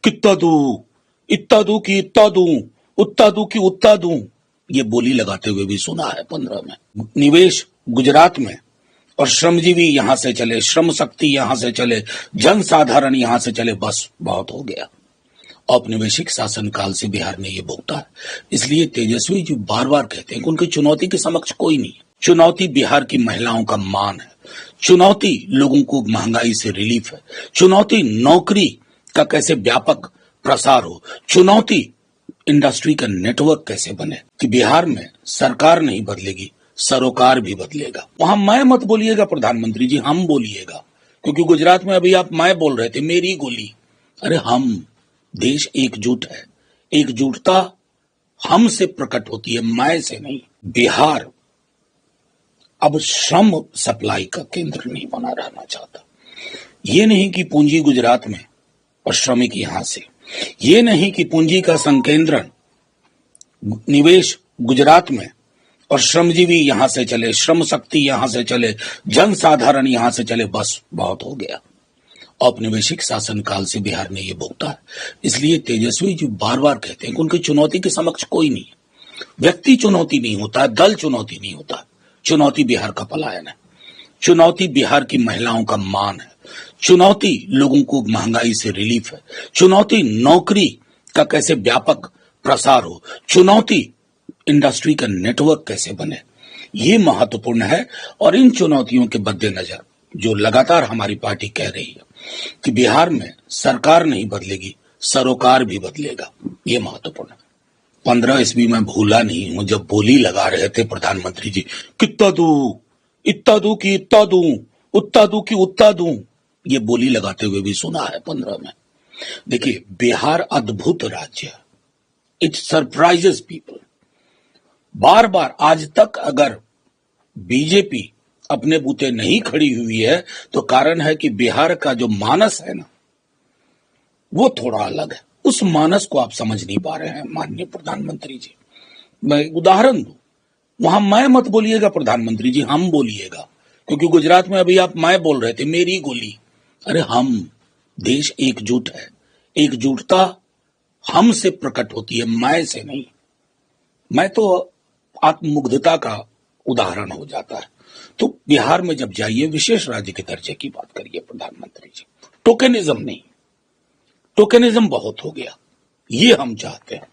कितना दूं, इतना दूं कि इतना दूं, उतना दूं कि उतना दूं, ये बोली लगाते हुए भी सुना है 15 में। निवेश गुजरात में और श्रमजीवी यहां से चले, श्रम शक्ति यहां से चले, जन साधारण यहां से चले, बस बहुत हो गया। औपनिवेशिक शासनकाल से बिहार ने ये भुगता है। इसलिए तेजस्वी जी बार बार कहते हैं कि उनकी चुनौती के समक्ष कोई नहीं। चुनौती बिहार की महिलाओं का मान है, चुनौती लोगों को महंगाई से रिलीफ है, चुनौती नौकरी का कैसे व्यापक प्रसार हो, चुनौती इंडस्ट्री का नेटवर्क कैसे बने। कि बिहार में सरकार नहीं बदलेगी, सरोकार भी बदलेगा। वहां मैं मत बोलिएगा प्रधानमंत्री जी, हम बोलिएगा, क्योंकि गुजरात में अभी आप मैं बोल रहे थे, मेरी गोली। अरे हम, देश एकजुट है, एकजुटता हमसे प्रकट होती है, मैं से नहीं। बिहार अब श्रम सप्लाई का केंद्र नहीं बना रहना चाहता। ये नहीं कि पूंजी गुजरात में और श्रमिक यहां से, ये नहीं कि पूंजी का संकेंद्रण, निवेश गुजरात में और श्रमजीवी यहां से चले, श्रम शक्ति यहां से चले, जन साधारण यहां से चले, बस बहुत हो गया। औपनिवेशिक शासनकाल से बिहार ने यह भुगता है। इसलिए तेजस्वी जी बार बार कहते हैं कि उनकी चुनौती के समक्ष कोई नहीं। व्यक्ति चुनौती नहीं होता है, दल चुनौती नहीं होता है। चुनौती बिहार का पलायन है, चुनौती बिहार की महिलाओं का मान है, चुनौती लोगों को महंगाई से रिलीफ है, चुनौती नौकरी का कैसे व्यापक प्रसार हो, चुनौती इंडस्ट्री का नेटवर्क कैसे बने। ये महत्वपूर्ण है। और इन चुनौतियों के मद्देनजर जो लगातार हमारी पार्टी कह रही है कि बिहार में सरकार नहीं बदलेगी, सरोकार भी बदलेगा, ये महत्वपूर्ण है। 15 ईस्वी में भूला नहीं हूं जब बोली लगा रहे थे प्रधानमंत्री जी, कितना दूं, इतना दूं कि इतना दूं, उतना दूं कि उतना दूं, ये बोली लगाते हुए भी सुना है 15 में। देखिए, बिहार अद्भुत राज्य है, इट सरप्राइजेस पीपल। बार बार आज तक अगर बीजेपी अपने बूते नहीं खड़ी हुई है तो कारण है कि बिहार का जो मानस है ना, वो थोड़ा अलग है। उस मानस को आप समझ नहीं पा रहे हैं माननीय प्रधानमंत्री जी। मैं उदाहरण दूं, वहां मैं मत बोलिएगा प्रधानमंत्री जी, हम बोलिएगा, क्योंकि गुजरात में अभी आप मैं बोल रहे थे, मेरी गोली। अरे हम, देश एकजुट है, एकजुटता हमसे प्रकट होती है, मैं से नहीं। मैं तो आत्ममुग्धता का उदाहरण हो जाता है। तो बिहार में जब जाइए, विशेष राज्य के दर्जे की बात करिए प्रधानमंत्री जी, टोकेनिज्म नहीं। टोकेनिज्म बहुत हो गया, ये हम चाहते हैं।